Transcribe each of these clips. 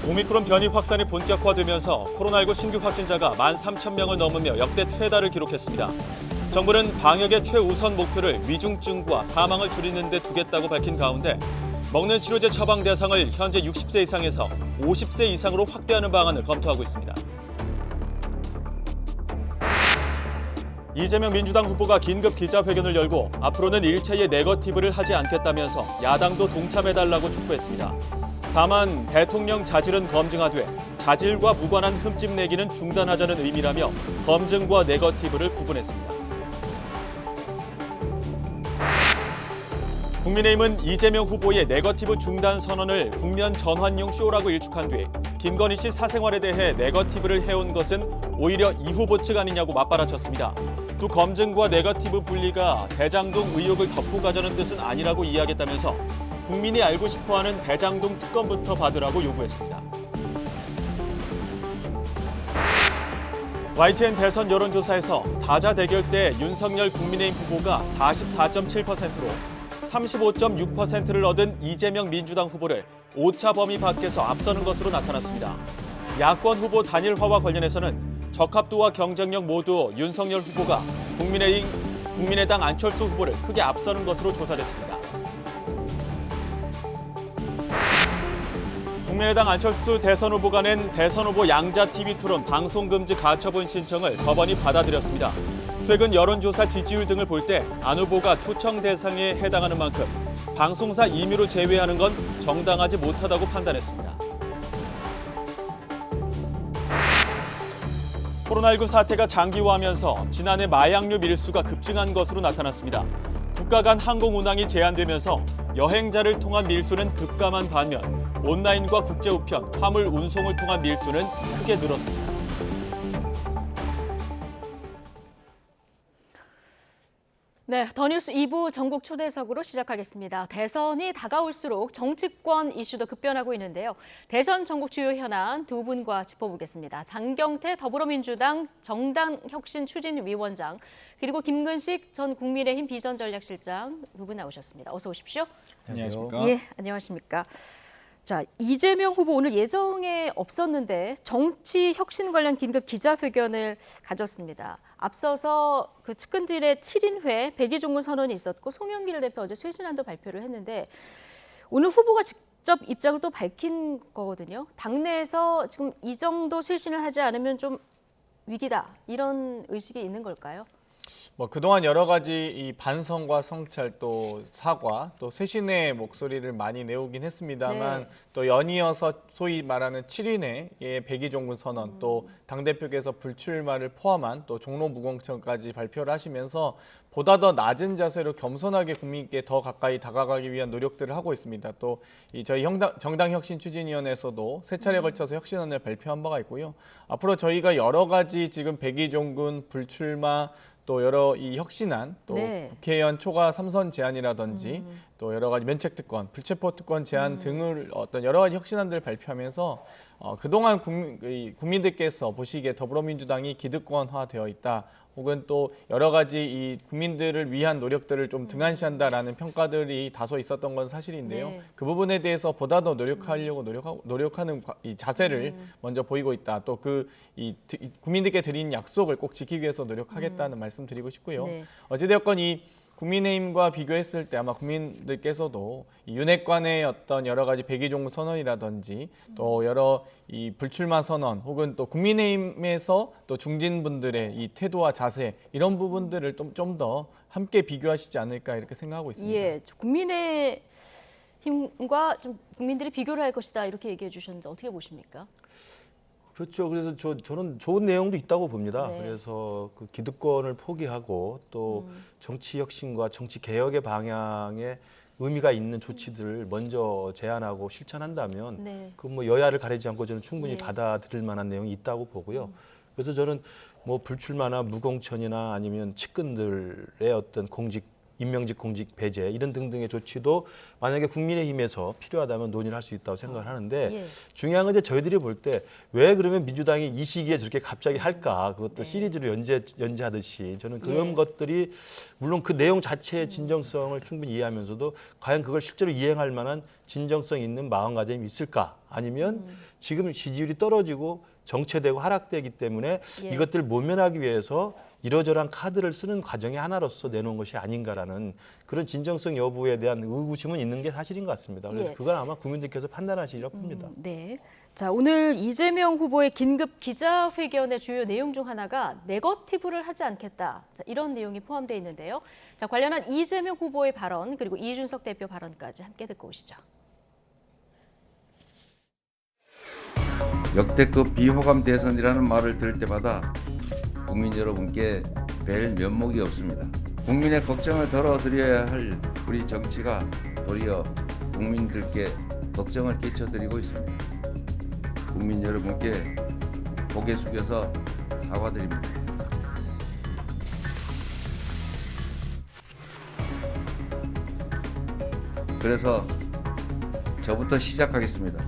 오미크론 변이 확산이 본격화되면서 코로나19 신규 확진자가 13,000명을 넘으며 역대 최다를 기록했습니다. 정부는 방역의 최우선 목표를 위중증과 사망을 줄이는 데 두겠다고 밝힌 가운데 먹는 치료제 처방 대상을 현재 60세 이상에서 50세 이상으로 확대하는 방안을 검토하고 있습니다. 이재명 민주당 후보가 긴급 기자회견을 열고 앞으로는 일체의 네거티브를 하지 않겠다면서 야당도 동참해달라고 촉구했습니다. 다만 대통령 자질은 검증하되 자질과 무관한 흠집 내기는 중단하자는 의미라며 검증과 네거티브를 구분했습니다. 국민의힘은 이재명 후보의 네거티브 중단 선언을 국면 전환용 쇼라고 일축한 뒤 김건희 씨 사생활에 대해 네거티브를 해온 것은 오히려 이 후보 측 아니냐고 맞받아쳤습니다. 또 검증과 네거티브 분리가 대장동 의혹을 덮고 가자는 뜻은 아니라고 이야기했다면서 국민이 알고 싶어하는 대장동 특검부터 받으라고 요구했습니다. YTN 대선 여론조사에서 다자 대결 때 윤석열 국민의힘 후보가 44.7%로 35.6%를 얻은 이재명 민주당 후보를 오차 범위 밖에서 앞서는 것으로 나타났습니다. 야권 후보 단일화와 관련해서는 적합도와 경쟁력 모두 윤석열 후보가 국민의당 안철수 후보를 크게 앞서는 것으로 조사됐습니다. 국민의당 안철수 대선 후보가 낸 대선 후보 양자 TV 토론 방송 금지 가처분 신청을 법원이 받아들였습니다. 최근 여론조사 지지율 등을 볼 때 안 후보가 초청 대상에 해당하는 만큼 방송사 임의로 제외하는 건 정당하지 못하다고 판단했습니다. 코로나19 사태가 장기화하면서 지난해 마약류 밀수가 급증한 것으로 나타났습니다. 국가 간 항공 운항이 제한되면서 여행자를 통한 밀수는 급감한 반면 온라인과 국제 우편, 화물 운송을 통한 밀수는 크게 늘었습니다. 네, 더 뉴스 2부 전국 초대석으로 시작하겠습니다. 대선이 다가올수록 정치권 이슈도 급변하고 있는데요. 대선 전국 주요 현안 두 분과 짚어보겠습니다. 장경태 더불어민주당 정당혁신추진위원장 그리고 김근식 전 국민의힘 비전전략실장 두 분 나오셨습니다. 어서 오십시오. 안녕하십니까? 예, 안녕하십니까? 자, 이재명 후보 오늘 예정에 없었는데 정치 혁신 관련 긴급 기자회견을 가졌습니다. 앞서서 그 측근들의 7인회 백의종군 선언이 있었고 송영길 대표 어제 쇄신안도 발표를 했는데 오늘 후보가 직접 입장을 또 밝힌 거거든요. 당내에서 지금 이 정도 쇄신을 하지 않으면 좀 위기다 이런 의식이 있는 걸까요? 그동안 여러 가지 이 반성과 성찰 또 사과 또 쇄신의 목소리를 많이 내오긴 했습니다만 네. 또 연이어서 소위 말하는 7인회의 백의종군 선언 또 당대표께서 불출마를 포함한 또 종로 무공천까지 발표를 하시면서 보다 더 낮은 자세로 겸손하게 국민께 더 가까이 다가가기 위한 노력들을 하고 있습니다. 또 저희 정당혁신추진위원회에서도 세 차례 걸쳐서 혁신안을 발표한 바가 있고요. 앞으로 저희가 여러 가지 지금 백의종군 불출마 또 여러 이 혁신안, 또 네. 국회의원 초과 3선 제한이라든지 또 여러 가지 면책특권, 불체포 특권 제한 등을 어떤 여러 가지 혁신안들을 발표하면서 그동안 국민들께서 보시기에 더불어민주당이 기득권화되어 있다. 혹은 또 여러 가지 이 국민들을 위한 노력들을 좀 등한시한다라는 평가들이 다소 있었던 건 사실인데요. 네. 그 부분에 대해서 보다 더 노력하려고 노력하는 이 자세를 먼저 보이고 있다. 또 국민들께 드린 약속을 꼭 지키기 위해서 노력하겠다는 말씀드리고 싶고요. 네. 어찌되었건 이 국민의힘과 비교했을 때 아마 국민들께서도 이 윤핵관의 어떤 여러 가지 백의종군 선언이라든지 또 여러 이 불출마 선언 혹은 또 국민의힘에서 또 중진분들의 이 태도와 자세 이런 부분들을 좀 더 함께 비교하시지 않을까 이렇게 생각하고 있습니다. 예, 국민의힘과 좀 국민들이 비교를 할 것이다 이렇게 얘기해 주셨는데 어떻게 보십니까? 그렇죠. 그래서 저는 좋은 내용도 있다고 봅니다. 네. 그래서 그 기득권을 포기하고 또 정치 혁신과 정치 개혁의 방향에 의미가 있는 조치들을 먼저 제안하고 실천한다면 네. 그 뭐 여야를 가리지 않고 저는 충분히 네. 받아들일 만한 내용이 있다고 보고요. 그래서 저는 뭐 불출마나 무공천이나 아니면 측근들의 어떤 공직 임명직 공직 배제 이런 등등의 조치도 만약에 국민의힘에서 필요하다면 논의를 할 수 있다고 생각을 하는데 예. 중요한 건 이제 저희들이 볼 때 왜 그러면 민주당이 이 시기에 저렇게 갑자기 할까 그것도 네. 시리즈로 연재하듯이 저는 그런 예. 것들이 물론 그 내용 자체의 진정성을 충분히 이해하면서도 과연 그걸 실제로 이행할 만한 진정성 있는 마음가짐이 있을까 아니면 지금 지지율이 떨어지고 정체되고 하락되기 때문에 예. 이것들을 모면하기 위해서 이러저러한 카드를 쓰는 과정의 하나로서 내놓은 것이 아닌가라는 그런 진정성 여부에 대한 의구심은 있는 게 사실인 것 같습니다. 그래서 예. 그건 아마 국민들께서 판단하시리라고 봅니다. 네. 자, 오늘 이재명 후보의 긴급 기자회견의 주요 내용 중 하나가 네거티브를 하지 않겠다. 자, 이런 내용이 포함되어 있는데요. 자, 관련한 이재명 후보의 발언 그리고 이준석 대표 발언까지 함께 듣고 오시죠. 역대급 비호감 대선이라는 말을 들을 때마다 국민 여러분께 뵐 면목이 없습니다. 국민의 걱정을 덜어드려야 할 우리 정치가 도리어 국민들께 걱정을 끼쳐드리고 있습니다. 국민 여러분께 고개 숙여서 사과드립니다. 그래서 저부터 시작하겠습니다.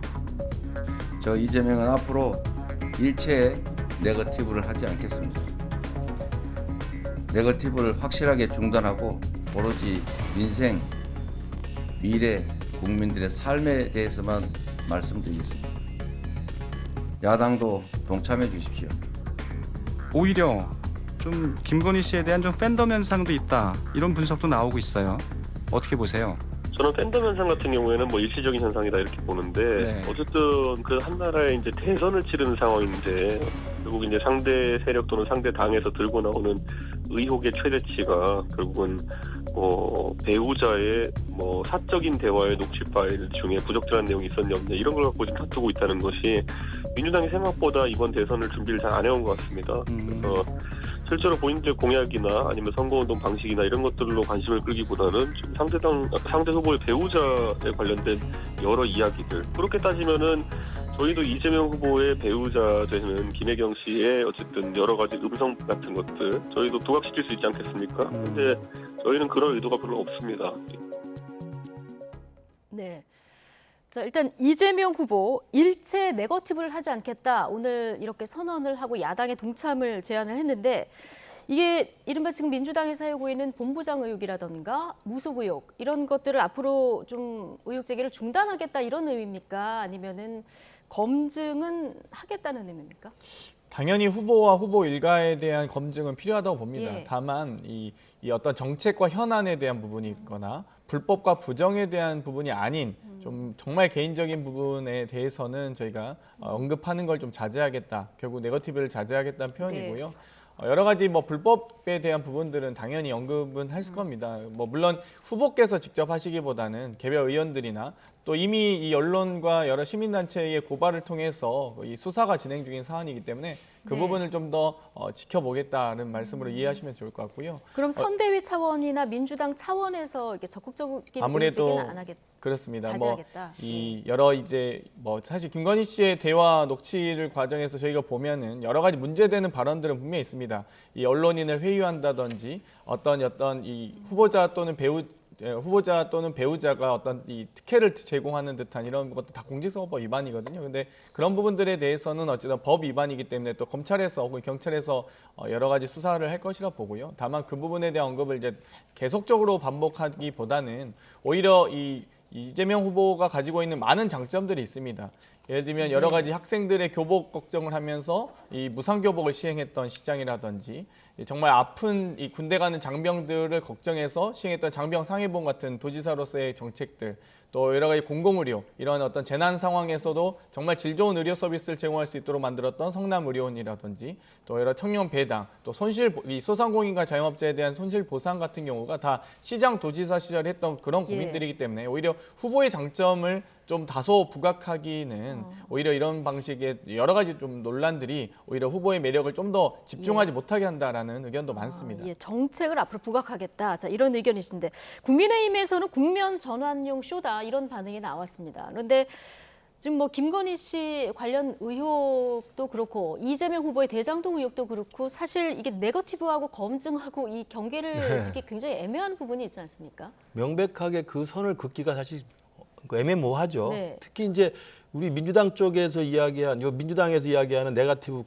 저 이재명은 앞으로 일체의 네거티브를 하지 않겠습니다. 네거티브를 확실하게 중단하고 오로지 민생, 미래, 국민들의 삶에 대해서만 말씀드리겠습니다. 야당도 동참해 주십시오. 오히려 좀 김건희 씨에 대한 좀 팬덤 현상도 있다 이런 분석도 나오고 있어요. 어떻게 보세요? 저는 팬덤 현상 같은 경우에는 뭐 일시적인 현상이다 이렇게 보는데 네. 어쨌든 그 한 나라의 이제 대선을 치르는 상황인데 결국 이제 상대 세력 또는 상대 당에서 들고 나오는 의혹의 최대치가 결국은 배우자의 사적인 대화의 녹취 파일 중에 부적절한 내용이 있었냐 없냐 이런 걸 갖고 지금 다투고 있다는 것이 민주당이 생각보다 이번 대선을 준비를 잘 안 해온 것 같습니다. 그래서 실제로 본인들의 공약이나 아니면 선거운동 방식이나 이런 것들로 관심을 끌기보다는 지금 상대 후보의 배우자에 관련된 여러 이야기들 그렇게 따지면은 저희도 이재명 후보의 배우자 되는 김혜경 씨의 어쨌든 여러 가지 음성 같은 것들 저희도 부각시킬 수 있지 않겠습니까? 근데 저희는 그런 의도가 별로 없습니다. 네. 자, 일단 이재명 후보 일체 네거티브를 하지 않겠다. 오늘 이렇게 선언을 하고 야당의 동참을 제안을 했는데 이게 이른바 지금 민주당에서 하고 있는 본부장 의혹이라든가 무속 의혹 이런 것들을 앞으로 좀 의혹 제기를 중단하겠다 이런 의미입니까? 아니면은 검증은 하겠다는 의미입니까? 당연히 후보와 후보 일가에 대한 검증은 필요하다고 봅니다. 예. 다만 이 어떤 정책과 현안에 대한 부분이 있거나 불법과 부정에 대한 부분이 아닌 좀 정말 개인적인 부분에 대해서는 저희가 언급하는 걸 좀 자제하겠다. 결국 네거티브를 자제하겠다는 표현이고요. 여러 가지 불법에 대한 부분들은 당연히 언급은 할 겁니다. 물론 후보께서 직접 하시기보다는 개별 의원들이나 또 이미 이 언론과 여러 시민단체의 고발을 통해서 이 수사가 진행 중인 사안이기 때문에 그 네. 부분을 좀 더 지켜보겠다는 말씀으로 이해하시면 좋을 것 같고요. 그럼 선대위 차원이나 민주당 차원에서 이렇게 적극적인 아무래도 의혹 제기는 안 하겠다. 그렇습니다. 자제하겠다. 이 여러 이제 사실 김건희 씨의 대화 녹취를 과정에서 저희가 보면은 여러 가지 문제되는 발언들은 분명히 있습니다. 이 언론인을 회유한다든지 어떤 이 후보자 또는 배우자가 어떤 이 특혜를 제공하는 듯한 이런 것도 다 공직선거법 위반이거든요. 근데 그런 부분들에 대해서는 어쨌든 법 위반이기 때문에 또 검찰에서 혹은 경찰에서 여러 가지 수사를 할 것이라 보고요. 다만 그 부분에 대한 언급을 이제 계속적으로 반복하기보다는 오히려 이재명 후보가 가지고 있는 많은 장점들이 있습니다. 예를 들면 여러 가지 학생들의 교복 걱정을 하면서 이 무상교복을 시행했던 시장이라든지 정말 아픈 이 군대 가는 장병들을 걱정해서 시행했던 장병 상해보험 같은 도지사로서의 정책들, 또 여러 가지 공공의료, 이런 어떤 재난 상황에서도 정말 질 좋은 의료 서비스를 제공할 수 있도록 만들었던 성남의료원이라든지 또 여러 청년 배당, 또 이 소상공인과 자영업자에 대한 손실 보상 같은 경우가 다 시장 도지사 시절에 했던 그런 고민들이기 때문에 오히려 후보의 장점을 좀 다소 부각하기는 오히려 이런 방식의 여러 가지 좀 논란들이 오히려 후보의 매력을 좀 더 집중하지 못하게 한다라는 의견도 많습니다. 정책을 앞으로 부각하겠다. 자, 이런 의견이신데 국민의힘에서는 국면 전환용 쇼다 이런 반응이 나왔습니다. 그런데 지금 뭐 김건희 씨 관련 의혹도 그렇고 이재명 후보의 대장동 의혹도 그렇고 사실 이게 네거티브하고 검증하고 이 경계를 짓기 굉장히 애매한 부분이 있지 않습니까? 명백하게 그 선을 긋기가 사실 애매모호하죠. 네. 특히 이제 우리 민주당 쪽에서 민주당에서 이야기하는 네거티브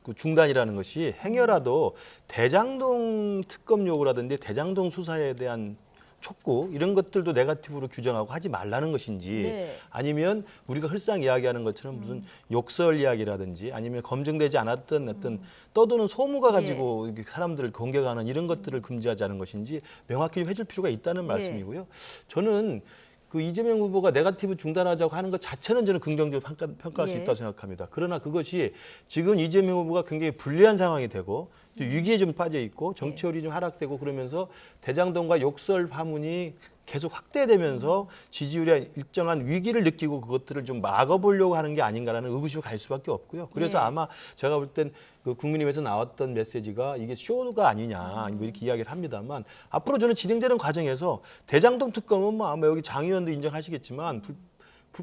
그 중단이라는 것이 행여라도 대장동 특검 요구라든지 대장동 수사에 대한 촉구 이런 것들도 네거티브로 규정하고 하지 말라는 것인지 네. 아니면 우리가 흘상 이야기하는 것처럼 무슨 욕설 이야기라든지 아니면 검증되지 않았던 어떤 떠도는 소무가 가지고 이렇게 사람들을 공격하는 이런 것들을 금지하자는 것인지 명확히 해줄 필요가 있다는 말씀이고요. 저는 그 이재명 후보가 네거티브 중단하자고 하는 것 자체는 저는 긍정적으로 평가할 수 예. 있다고 생각합니다. 그러나 그것이 지금 이재명 후보가 굉장히 불리한 상황이 되고 위기에 좀 빠져 있고 정치율이 좀 하락되고 그러면서 대장동과 욕설 파문이 계속 확대되면서 지지율이 일정한 위기를 느끼고 그것들을 좀 막아보려고 하는 게 아닌가라는 의구심을 갈 수밖에 없고요. 그래서 네. 아마 제가 볼 땐 그 국민의힘에서 나왔던 메시지가 이게 쇼가 아니냐 뭐 이렇게 이야기를 합니다만 앞으로 저는 진행되는 과정에서 대장동 특검은 뭐 아마 여기 장 의원도 인정하시겠지만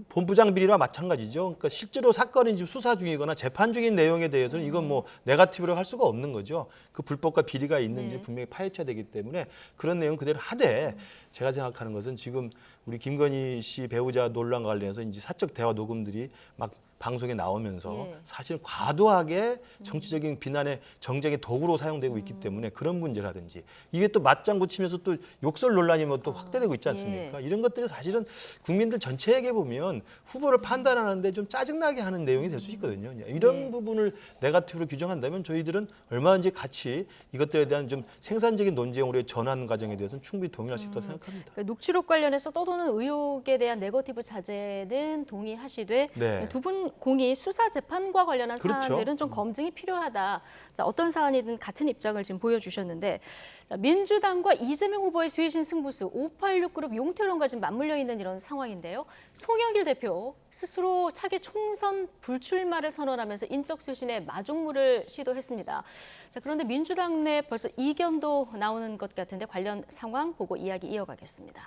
본부장 비리와 마찬가지죠. 그러니까 실제로 사건이 지금 수사 중이거나 재판 중인 내용에 대해서는 이건 뭐 네거티브로 할 수가 없는 거죠. 그 불법과 비리가 있는지 네. 분명히 파헤쳐야 되기 때문에 그런 내용 그대로 하되 제가 생각하는 것은 지금 우리 김건희 씨 배우자 논란과 관련해서 이제 사적 대화 녹음들이 막 방송에 나오면서 예. 사실 과도하게 정치적인 비난의 정쟁의 도구로 사용되고 있기 때문에 그런 문제라든지 이게 또 맞장구 치면서 또 욕설 논란이 뭐 또 확대되고 있지 않습니까? 이런 것들이 사실은 국민들 전체에게 보면 후보를 판단하는데 좀 짜증나게 하는 내용이 될 수 있거든요. 이런 부분을 네거티브로 규정한다면 저희들은 얼마든지 같이 이것들에 대한 좀 생산적인 논쟁으로 전환 과정에 대해서는 충분히 동의할 수 있다고 생각합니다. 그러니까 녹취록 관련해서 떠도는 의혹에 대한 네거티브 자제는 동의하시되 네. 두 분 공이 수사 재판과 관련한 그렇죠. 사안들은 좀 검증이 필요하다. 자, 어떤 사안이든 같은 입장을 지금 보여주셨는데 자, 민주당과 이재명 후보의 쇄신 승부수 586 그룹 용태론과 지금 맞물려 있는 이런 상황인데요. 송영길 대표 스스로 차기 총선 불출마를 선언하면서 인적 쇄신에 마중물을 시도했습니다. 자, 그런데 민주당 내 벌써 이견도 나오는 것 같은데 관련 상황 보고 이야기 이어가겠습니다.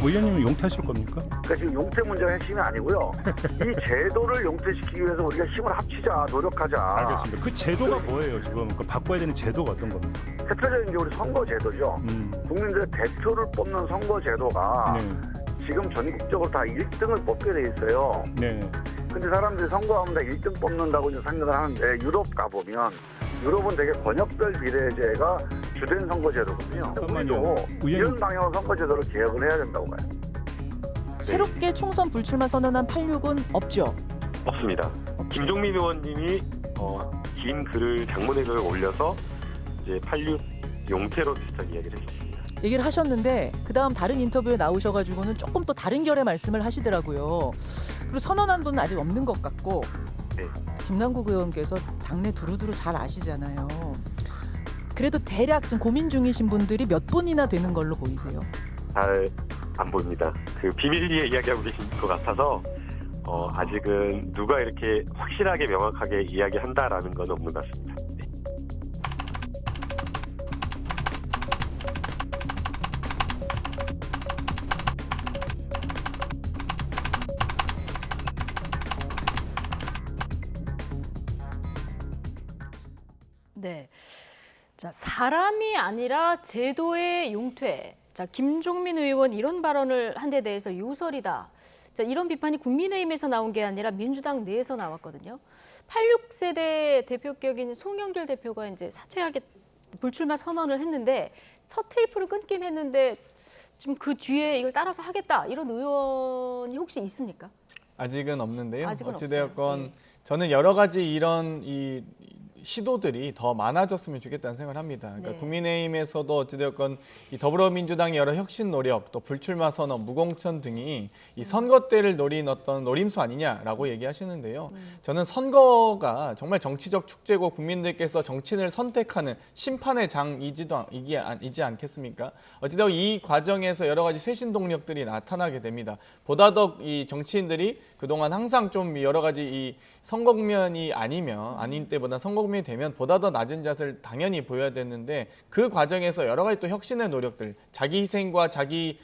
의원님은 용퇴하실 겁니까? 그러니까 지금 용퇴 문제가 핵심이 아니고요. 이 제도를 용퇴시키기 위해서 우리가 힘을 합치자, 노력하자. 알겠습니다. 그 제도가 뭐예요 지금? 그 바꿔야 되는 제도가 어떤 겁니까? 대표적인 게 우리 선거 제도죠. 국민들의 대표를 뽑는 선거 제도가 지금 전국적으로 다 1등을 뽑게 돼 있어요. 네. 근데 사람들이 선거하면 다 1등 뽑는다고 이제 생각을 하는데 유럽 가보면 유럽은 되게 권역별 비례제가 주된 선거 제도거든요. 잠깐만요. 우리도 이런 방향으로 선거 제도를 개혁을 해야 된다고 봐요. 새롭게 총선 불출마 선언한 86은 없죠? 없습니다. 김종민 의원님이 긴 글을 장문의 글을 올려서 이제 86 용태로 비슷한 이야기를 했습니다. 얘기를 하셨는데 그다음 다른 인터뷰에 나오셔가지고는 조금 또 다른 결의 말씀을 하시더라고요. 그리고 선언한 분은 아직 없는 것 같고 네. 김남국 의원께서 당내 두루두루 잘 아시잖아요. 그래도 대략 지금 고민 중이신 분들이 몇 분이나 되는 걸로 보이세요? 잘 안 보입니다. 그 비밀리에 이야기하고 계신 것 같아서 아직은 누가 이렇게 확실하게 명확하게 이야기한다라는 건 없는 것 같습니다. 네. 네. 자, 사람이 아니라 제도의 용퇴. 자, 김종민 의원 이런 발언을 한 데 대해서 유설이다. 자, 이런 비판이 국민의힘에서 나온 게 아니라 민주당 내에서 나왔거든요. 86세대 대표격인 송영길 대표가 이제 사퇴하게 불출마 선언을 했는데 첫 테이프를 끊긴 했는데 지금 그 뒤에 이걸 따라서 하겠다. 이런 의원이 혹시 있습니까? 아직은 없는데요. 아직은 어찌되었건 없어요. 네. 저는 여러 가지 이런 이 시도들이 더 많아졌으면 좋겠다는 생각을 합니다. 그러니까 네. 국민의힘에서도 어찌되었건 이 더불어민주당의 여러 혁신 노력, 또 불출마 선언, 무공천 등이 이 선거 때를 노린 어떤 노림수 아니냐라고 얘기하시는데요. 저는 선거가 정말 정치적 축제고 국민들께서 정치인을 선택하는 심판의 장이지 않겠습니까? 어찌되었건 이 과정에서 여러 가지 쇄신 동력들이 나타나게 됩니다. 보다 더 이 정치인들이 그동안 항상 좀 여러 가지 이 선거 국면이 아닌 때보다 선거 국면 후보이 되면 보다 더 낮은 자세를 당연히 보여야 되는데 그 과정에서 여러 가지 또 혁신의 노력들, 자기 희생과 자기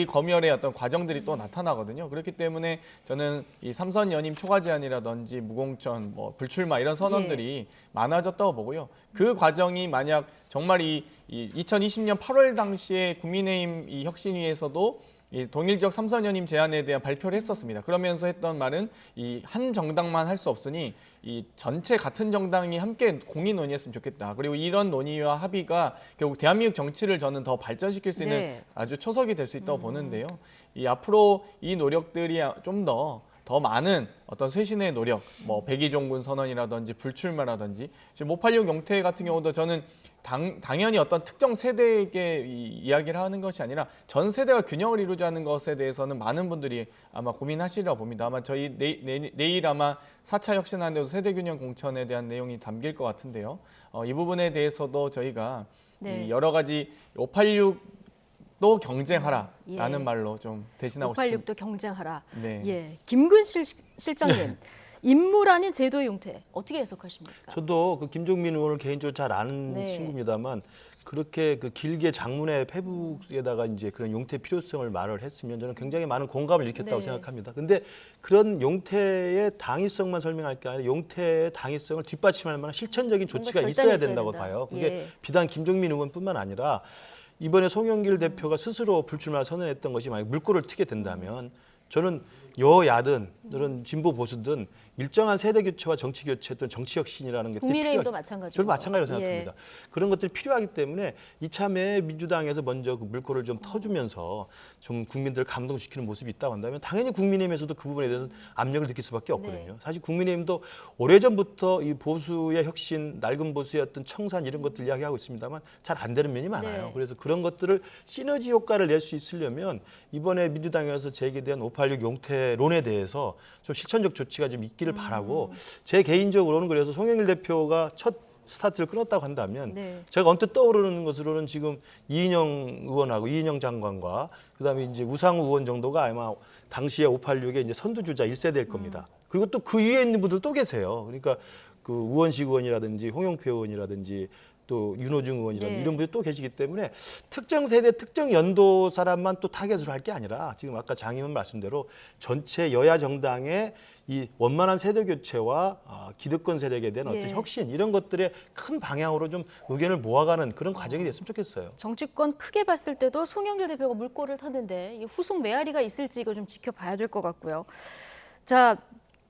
검열의 어떤 과정들이 또 나타나거든요. 그렇기 때문에 저는 이 삼선 연임 초과 제한이라든지 무공천, 뭐 불출마 이런 선언들이 많아졌다고 보고요. 그 과정이 만약 정말 이 2020년 8월 당시에 국민의힘 이 혁신위에서도 이 동일적 삼선 연임 제안에 대한 발표를 했었습니다. 그러면서 했던 말은 이 한 정당만 할 수 없으니 이 전체 같은 정당이 함께 공의 논의했으면 좋겠다. 그리고 이런 논의와 합의가 결국 대한민국 정치를 저는 더 발전시킬 수 있는 아주 초석이 될 수 있다고 보는데요. 이 앞으로 이 노력들이 좀 더 많은 어떤 쇄신의 노력, 뭐 백의종군 선언이라든지 불출마라든지 지금 586 용태 같은 경우도 저는 당연히 어떤 특정 세대에게 이야기를 하는 것이 아니라 전 세대가 균형을 이루자는 것에 대해서는 많은 분들이 아마 고민하시리라고 봅니다. 아마 저희 내일 아마 4차 혁신안에도 세대균형 공천에 대한 내용이 담길 것 같은데요. 이 부분에 대해서도 저희가 이 여러 가지 586도 경쟁하라라는 말로 좀 대신하고 싶습니다. 586도 경쟁하라. 네. 예, 김근실 실장님. 인물 아닌 제도의 용태 어떻게 해석하십니까? 저도 그 김종민 의원을 개인적으로 잘 아는 친구입니다만 그렇게 그 길게 장문의 페북에다가 이제 그런 용태 필요성을 말을 했으면 저는 굉장히 많은 공감을 일으켰다고 생각합니다. 근데 그런 용태의 당위성만 설명할 게 아니라 용태의 당위성을 뒷받침할 만한 실천적인 조치가 있어야 된다고 봐요. 그게 비단 김종민 의원뿐만 아니라 이번에 송영길 대표가 스스로 불출마 선언했던 것이 만약 물꼬를 트게 된다면 저는 여야든 그런 진보 보수든 일정한 세대 교체와 정치 교체 또는 정치 혁신이라는 게 국민의힘도 마찬가지고. 저도 마찬가지로 생각합니다. 그런 것들이 필요하기 때문에 이참에 민주당에서 먼저 그 물꼬를 좀 터주면서 좀 국민들을 감동시키는 모습이 있다고 한다면 당연히 국민의힘에서도 그 부분에 대해서 압력을 느낄 수밖에 없거든요. 사실 국민의힘도 오래전부터 이 보수의 혁신, 낡은 보수의 어떤 청산 이런 것들 이야기하고 있습니다만 잘 안 되는 면이 많아요. 그래서 그런 것들을 시너지 효과를 낼 수 있으려면 이번에 민주당에서 제기된 586 용태론에 대해서 좀 실천적 조치가 좀 있기를 바라고 제 개인적으로는 그래서 송영길 대표가 첫 스타트를 끊었다고 한다면 제가 언뜻 떠오르는 것으로는 지금 이인영 의원하고 이인영 장관과 그다음에 이제 우상호 의원 정도가 아마 당시에 586의 이제 선두주자 1세대일 겁니다. 그리고 또 그 위에 있는 분들 또 계세요. 그러니까 그 우원식 의원이라든지 홍영표 의원이라든지 또 윤호중 의원이라든지 이런 분들이 또 계시기 때문에 특정 세대, 특정 연도 사람만 또 타겟으로 할 게 아니라 지금 아까 장 의원 말씀대로 전체 여야 정당의 이 원만한 세대 교체와 기득권 세력에 대한 어떤 혁신 이런 것들의 큰 방향으로 좀 의견을 모아가는 그런 과정이 됐으면 좋겠어요. 정치권 크게 봤을 때도 송영길 대표가 물꼬를 탔는데 후속 메아리가 있을지 이거 좀 지켜봐야 될 것 같고요. 자,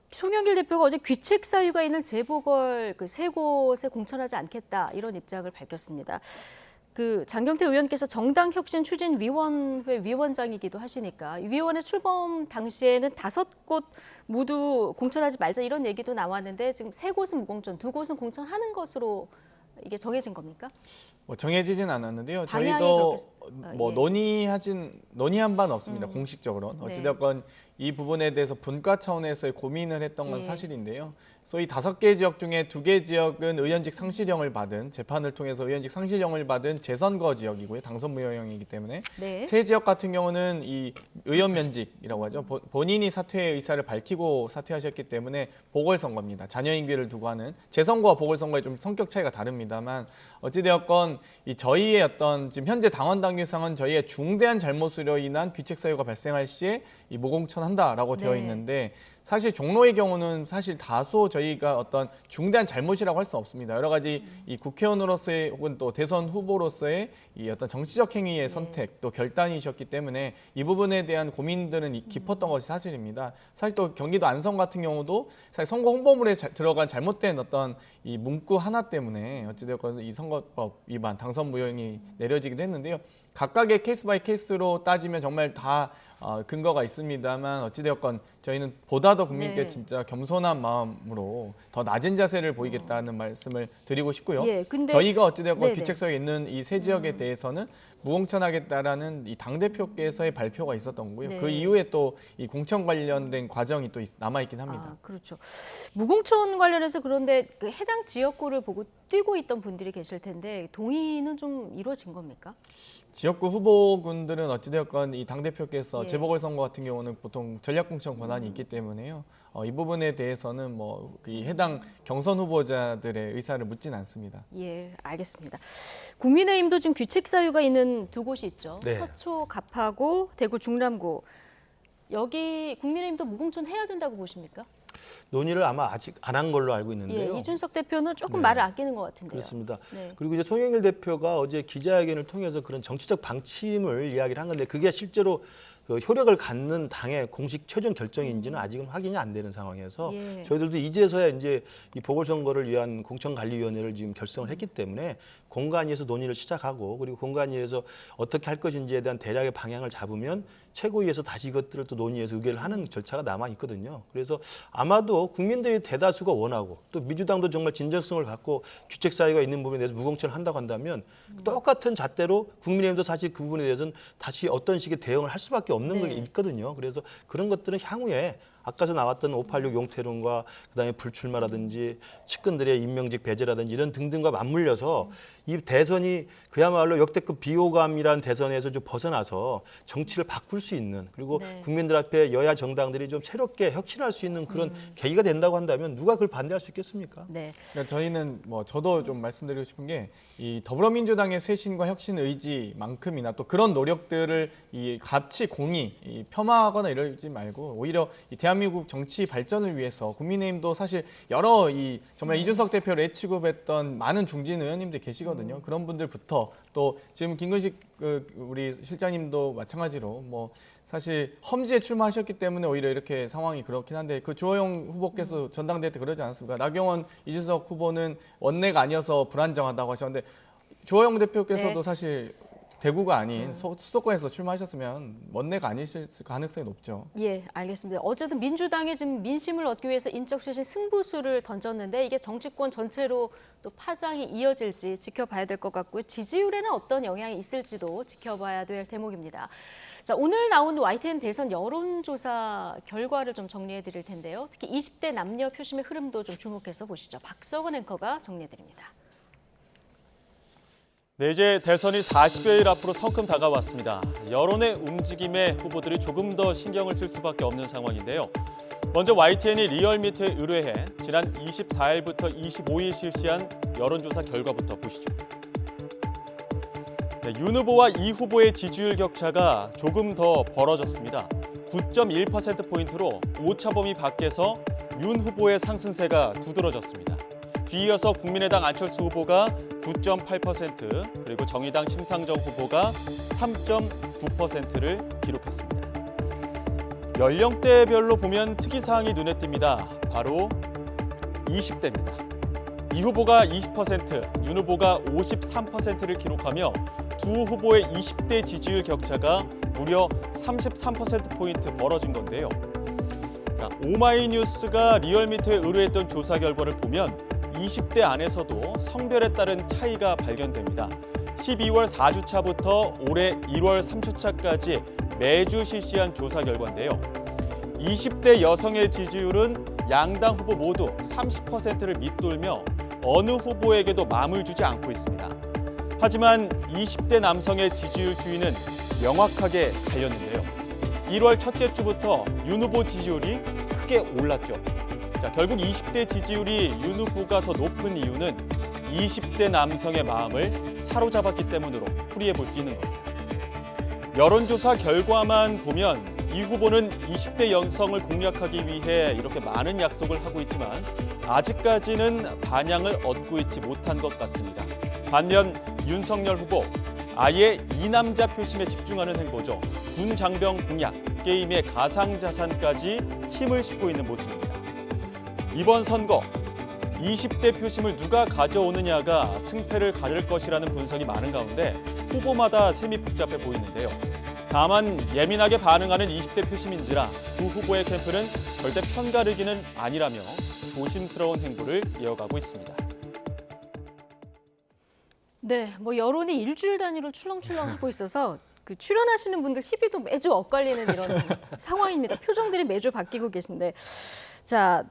송영길 대표가 어제 귀책 사유가 있는 재보궐 그 세 곳에 공천하지 않겠다 이런 입장을 밝혔습니다. 그 장경태 의원께서 정당혁신추진위원회 위원장이기도 하시니까 위원회 출범 당시에는 5곳 모두 공천하지 말자 이런 얘기도 나왔는데 지금 3곳은 무공천, 2곳은 공천하는 것으로 이게 정해진 겁니까? 뭐 정해지진 않았는데요. 저희도 뭐 논의한 바는 없습니다. 공식적으로는. 어찌됐건 이 부분에 대해서 분과 차원에서의 고민을 했던 건 사실인데요. 소위 5개 지역 중에 2개 지역은 의원직 상실형을 받은 재판을 통해서 의원직 상실형을 받은 재선거 지역이고요. 당선 무효형이기 때문에 3지역 같은 경우는 이 의원 면직이라고 하죠. 본인이 사퇴의 의사를 밝히고 사퇴하셨기 때문에 보궐선거입니다. 자녀 임기를 두고 하는 재선거와 보궐선거의 좀 성격 차이가 다릅니다만 어찌되었건 이 저희의 어떤 지금 현재 당원 당규상은 저희의 중대한 잘못으로 인한 귀책 사유가 발생할 시에 이 무공천한다라고 되어 있는데 사실 종로의 경우는 사실 다소 저희가 어떤 중대한 잘못이라고 할 수 없습니다. 여러 가지 이 국회의원으로서의 혹은 또 대선 후보로서의 이 어떤 정치적 행위의 선택 또 결단이셨기 때문에 이 부분에 대한 고민들은 깊었던 것이 사실입니다. 사실 또 경기도 안성 같은 경우도 사실 선거 홍보물에 들어간 잘못된 어떤 이 문구 하나 때문에 어찌되었건 이 선거법 위반 당선 무효형이 내려지기도 했는데요. 각각의 케이스 바이 케이스로 따지면 정말 다 근거가 있습니다만 어찌되었건 저희는 보다 더 국민께 진짜 겸손한 마음으로 더 낮은 자세를 보이겠다는 말씀을 드리고 싶고요. 근데 저희가 어찌되었건 귀책서에 있는 이 세 지역에 대해서는 무공천하겠다라는 이 당대표께서의 발표가 있었던 거고요. 네. 그 이후에 또 이 공천 관련된 과정이 또 남아있긴 합니다. 아, 그렇죠. 무공천 관련해서 그런데 그 해당 지역구를 보고 뛰고 있던 분들이 계실 텐데 동의는 좀 이루어진 겁니까? 지역구 후보군들은 어찌되었건 이 당대표께서 예. 재보궐선거 같은 경우는 보통 전략공천 권한이 있기 때문에요. 이 부분에 대해서는 이 해당 경선 후보자들의 의사를 묻진 않습니다. 예, 알겠습니다. 국민의힘도 지금 규칙 사유가 있는 두 곳이 있죠. 네. 서초 갑하고 대구 중남구. 여기 국민의힘도 무공천 해야 된다고 보십니까? 논의를 아마 아직 안 한 걸로 알고 예, 있는데요. 이준석 대표는 조금 네. 말을 아끼는 것 같은데요. 그렇습니다. 네. 그리고 이제 송영길 대표가 어제 기자회견을 통해서 그런 정치적 방침을 이야기를 한 건데 그게 실제로 그 효력을 갖는 당의 공식 최종 결정인지는 아직은 확인이 안 되는 상황에서 예. 저희들도 이제서야 이제 이 보궐선거를 위한 공천관리위원회를 지금 결성을 했기 때문에 공관위에서 논의를 시작하고 그리고 공관위에서 어떻게 할 것인지에 대한 대략의 방향을 잡으면 최고위에서 다시 이것들을 또 논의해서 의결을 하는 절차가 남아 있거든요. 그래서 아마도 국민들이 대다수가 원하고 또 민주당도 정말 진정성을 갖고 규칙 사유가 있는 부분에 대해서 무공천을 한다고 한다면 똑같은 잣대로 국민의힘도 사실 그 부분에 대해서는 다시 어떤 식의 대응을 할 수밖에 없는 네. 게 있거든요. 그래서 그런 것들은 향후에 아까서 나왔던 586 용태론과 그다음에 불출마라든지 측근들의 임명직 배제라든지 이런 등등과 맞물려서 이 대선이 그야말로 역대급 비호감이라는 대선에서 좀 벗어나서 정치를 바꿀 수 있는 그리고 네. 국민들 앞에 여야 정당들이 좀 새롭게 혁신할 수 있는 그런 계기가 된다고 한다면 누가 그걸 반대할 수 있겠습니까? 네. 그러니까 저희는 저도 좀 말씀드리고 싶은 게 이 더불어민주당의 쇄신과 혁신 의지만큼이나 또 그런 노력들을 이 가치 공의, 이 폄하하거나 이러지 말고 오히려 이 대한민국 정치 발전을 위해서 국민의힘도 사실 여러 정말 이준석 대표를 애취급했던 많은 중진 의원님들 계시거든요. 그런 분들부터 또 지금 김근식 우리 실장님도 마찬가지로 사실 험지에 출마하셨기 때문에 오히려 이렇게 상황이 그렇긴 한데 그 주호영 후보께서 전당대회 때 그러지 않았습니까? 나경원, 이준석 후보는 원내가 아니어서 불안정하다고 하셨는데 주호영 대표께서도 네. 사실 대구가 아닌 수도권에서 출마하셨으면 원내가 아니실 가능성이 높죠. 예, 알겠습니다. 어쨌든 민주당이 지금 민심을 얻기 위해서 인적 쇄신 승부수를 던졌는데 이게 정치권 전체로 또 파장이 이어질지 지켜봐야 될 것 같고요. 지지율에는 어떤 영향이 있을지도 지켜봐야 될 대목입니다. 자, 오늘 나온 YTN 대선 여론조사 결과를 좀 정리해 드릴 텐데요. 특히 20대 남녀 표심의 흐름도 좀 주목해서 보시죠. 박석은 앵커가 정리해 드립니다. 네, 이제 대선이 40여일 앞으로 성큼 다가왔습니다. 여론의 움직임에 후보들이 조금 더 신경을 쓸 수밖에 없는 상황인데요. 먼저 YTN이 리얼미터에 의뢰해 지난 24일부터 25일 실시한 여론조사 결과부터 보시죠. 네, 윤 후보와 이 후보의 지지율 격차가 조금 더 벌어졌습니다. 9.1%포인트로 오차범위 밖에서 윤 후보의 상승세가 두드러졌습니다. 뒤이어서 국민의당 안철수 후보가 9.8%, 그리고 정의당 심상정 후보가 3.9%를 기록했습니다. 연령대별로 보면 특이사항이 눈에 띕니다. 바로 20대입니다. 이 후보가 20%, 윤 후보가 53%를 기록하며 두 후보의 20대 지지율 격차가 무려 33%포인트 벌어진 건데요. 자, 오마이뉴스가 리얼미터에 의뢰했던 조사 결과를 보면 20대 안에서도 성별에 따른 차이가 발견됩니다. 12월 4주차부터 올해 1월 3주차까지 매주 실시한 조사 결과인데요. 20대 여성의 지지율은 양당 후보 모두 30%를 밑돌며 어느 후보에게도 마음을 주지 않고 있습니다. 하지만 20대 남성의 지지율 추이는 명확하게 갈렸는데요. 1월 첫째 주부터 윤 후보 지지율이 크게 올랐죠. 자, 결국 20대 지지율이 윤 후보가 더 높은 이유는 20대 남성의 마음을 사로잡았기 때문으로 풀이해 볼 수 있는 겁니다. 여론조사 결과만 보면 이 후보는 20대 여성을 공략하기 위해 이렇게 많은 약속을 하고 있지만 아직까지는 반향을 얻고 있지 못한 것 같습니다. 반면 윤석열 후보, 아예 이남자 표심에 집중하는 행보죠. 군 장병 공약, 게임의 가상자산까지 힘을 싣고 있는 모습입니다. 이번 선거, 20대 표심을 누가 가져오느냐가 승패를 가를 것이라는 분석이 많은 가운데 후보마다 셈이 복잡해 보이는데요. 다만 예민하게 반응하는 20대 표심인지라 두 후보의 캠프는 절대 편가르기는 아니라며 조심스러운 행보를 이어가고 있습니다. 네, 뭐 여론이 일주일 단위로 출렁출렁하고 있어서 그 출연하시는 분들 희비도 매주 엇갈리는 이런 상황입니다. 표정들이 매주 바뀌고 계신데, 자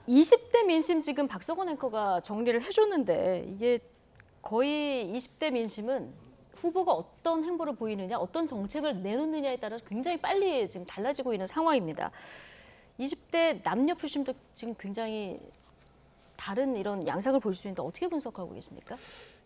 20대 민심 지금 박석원 앵커가 정리를 해줬는데 이게 거의 20대 민심은 후보가 어떤 행보를 보이느냐, 어떤 정책을 내놓느냐에 따라서 굉장히 빨리 지금 달라지고 있는 상황입니다. 20대 남녀 표심도 지금 굉장히 다른 이런 양상을 볼 수 있는데 어떻게 분석하고 계십니까?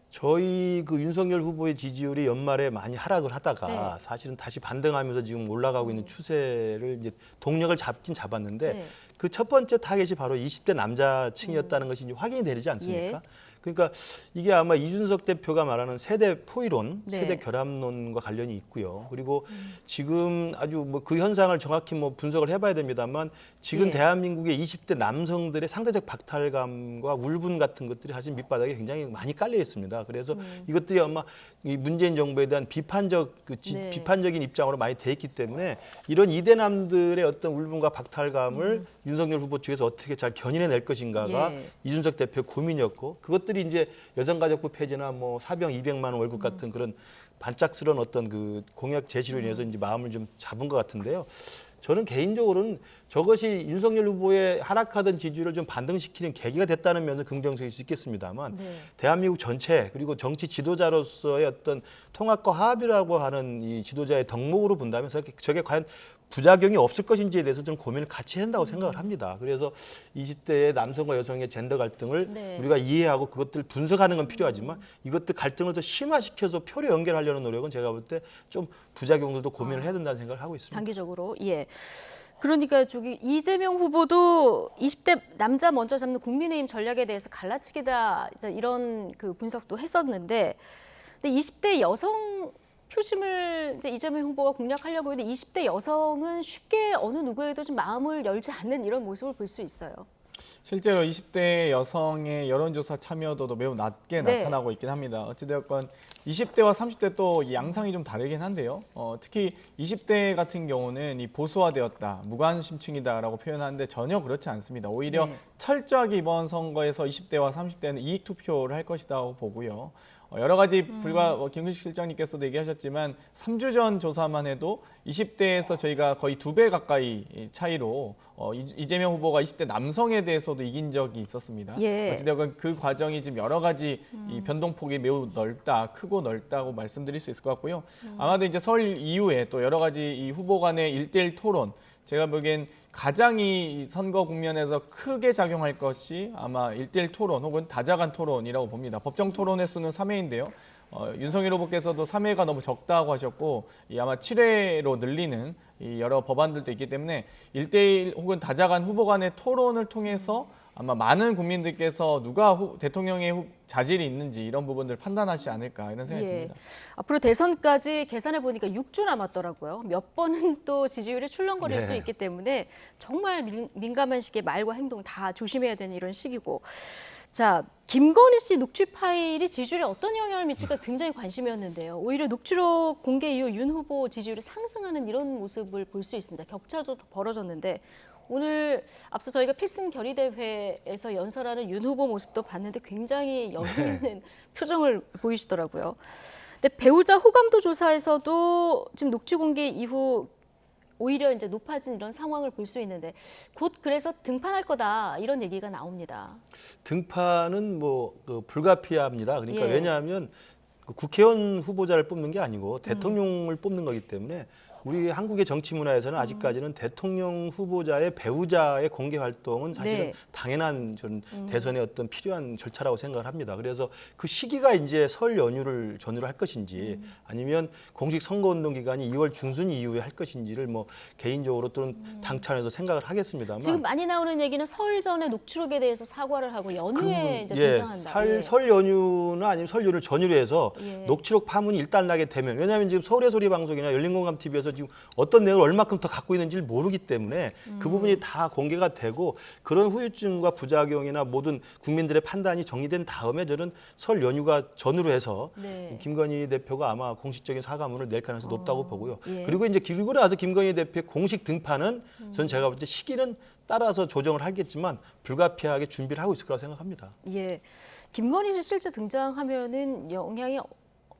저희 그 윤석열 후보의 지지율이 연말에 많이 하락을 하다가 네. 사실은 다시 반등하면서 지금 올라가고 있는 추세를 이제 동력을 잡긴 잡았는데 네. 그 첫 번째 타겟이 바로 20대 남자층이었다는 것이 이제 확인이 되지 않습니까? 그러니까 이게 아마 이준석 대표가 말하는 세대 포이론, 네. 세대 결합론과 관련이 있고요. 그리고 지금 아주 뭐 그 현상을 정확히 뭐 분석을 해봐야 됩니다만 지금 예. 대한민국의 20대 남성들의 상대적 박탈감과 울분 같은 것들이 사실 밑바닥에 굉장히 많이 깔려 있습니다. 그래서 이것들이 아마 이 문재인 정부에 대한 비판적 네. 비판적인 입장으로 많이 돼 있기 때문에 이런 이대남들의 어떤 울분과 박탈감을 윤석열 후보 측에서 어떻게 잘 견인해낼 것인가가 예. 이준석 대표의 고민이었고 그것들이 이제 여성가족부 폐지나 뭐 사병 200만 원 월급 같은 그런 반짝스러운 어떤 그 공약 제시로 인해서 이제 마음을 좀 잡은 것 같은데요. 저는 개인적으로는 저것이 윤석열 후보의 하락하던 지지율을 좀 반등시키는 계기가 됐다는 면에서 긍정적일 수 있겠습니다만 네. 대한민국 전체 그리고 정치 지도자로서의 어떤 통합과 화합이라고 하는 이 지도자의 덕목으로 본다면 저게 과연 부작용이 없을 것인지에 대해서 좀 고민을 같이 한다고 생각을 합니다. 그래서 20대의 남성과 여성의 젠더 갈등을 네. 우리가 이해하고 그것들을 분석하는 건 필요하지만 이것들 갈등을 더 심화시켜서 표로 연결하려는 노력은 제가 볼 때 좀 부작용들도 고민을 해야 된다는 생각을 하고 있습니다. 장기적으로 예. 그러니까 저기 이재명 후보도 20대 남자 먼저 잡는 국민의힘 전략에 대해서 갈라치기다 이런 그 분석도 했었는데, 근데 20대 여성 표심을 이제 이재명 후보가 공략하려고 했는데 20대 여성은 쉽게 어느 누구에도 좀 마음을 열지 않는 이런 모습을 볼 수 있어요. 실제로 20대 여성의 여론조사 참여도도 매우 낮게 네. 나타나고 있긴 합니다. 어찌되었건 20대와 30대 또 이 양상이 좀 다르긴 한데요. 특히 20대 같은 경우는 이 보수화되었다, 무관심층이다라고 표현하는데 전혀 그렇지 않습니다. 오히려 네. 철저하게 이번 선거에서 20대와 30대는 이익 투표를 할 것이라고 보고요. 여러 가지 불과 김근식 실장님께서도 얘기하셨지만 3주 전 조사만 해도 20대에서 저희가 거의 2배 가까이 차이로 이재명 후보가 20대 남성에 대해서도 이긴 적이 있었습니다. 예. 어찌되건 그 과정이 지금 여러 가지 이 변동폭이 매우 크고 넓다고 말씀드릴 수 있을 것 같고요. 아마도 이제 설 이후에 또 여러 가지 이 후보 간의 1대1 토론, 제가 보기엔 가장 이 선거 국면에서 크게 작용할 것이 아마 1대1 토론 혹은 다자간 토론이라고 봅니다. 법정 토론의 수는 3회인데요. 윤석열 후보께서도 3회가 너무 적다고 하셨고 아마 7회로 늘리는 이 여러 법안들도 있기 때문에 1대1 혹은 다자간 후보 간의 토론을 통해서 아마 많은 국민들께서 누가 대통령의 자질이 있는지 이런 부분들 판단하지 않을까 이런 생각이 듭니다. 앞으로 대선까지 계산해 보니까 6주 남았더라고요. 몇 번은 또 지지율이 출렁거릴 네. 수 있기 때문에 정말 민감한 시기에 말과 행동 다 조심해야 되는 이런 시기고. 자, 김건희 씨 녹취 파일이 지지율에 어떤 영향을 미칠까 굉장히 관심이었는데요. 오히려 녹취록 공개 이후 윤 후보 지지율이 상승하는 이런 모습을 볼 수 있습니다. 격차도 더 벌어졌는데 오늘 앞서 저희가 필승 결의대회에서 연설하는 윤 후보 모습도 봤는데 굉장히 여유 있는 표정을 보이시더라고요. 근데 배우자 호감도 조사에서도 지금 녹취 공개 이후 오히려 이제 높아진 이런 상황을 볼 수 있는데 곧 그래서 등판할 거다 이런 얘기가 나옵니다. 등판은 뭐 불가피합니다. 그러니까 예. 왜냐하면 국회의원 후보자를 뽑는 게 아니고 대통령을 뽑는 거기 때문에 우리 한국의 정치 문화에서는 아직까지는 대통령 후보자의 배우자의 공개 활동은 사실은 네. 당연한 전 대선의 어떤 필요한 절차라고 생각을 합니다. 그래서 그 시기가 이제 설 연휴를 전후로 할 것인지 아니면 공식 선거운동 기간이 2월 중순 이후에 할 것인지를 뭐 개인적으로 또는 당 차원에서 생각을 하겠습니다만 지금 많이 나오는 얘기는 설 전에 녹취록에 대해서 사과를 하고 연휴에 이제 예, 등장한다. 설 연휴나 아니면 설 연휴를 전후로 해서 예. 녹취록 파문이 일단 나게 되면 왜냐하면 지금 서울의 소리 방송이나 열린공감 TV에서 지금 어떤 내용을 얼마큼 더 갖고 있는지를 모르기 때문에 그 부분이 다 공개가 되고 그런 후유증과 부작용이나 모든 국민들의 판단이 정리된 다음에 저는 설 연휴가 전후로 해서 네. 김건희 대표가 아마 공식적인 사과문을 낼 가능성이 높다고 보고요. 예. 그리고 이제 그리고 나서 김건희 대표의 공식 등판은 저는 제가 볼 때 시기는 따라서 조정을 하겠지만 불가피하게 준비를 하고 있을 거라고 생각합니다. 예, 김건희 씨 실제 등장하면은 영향이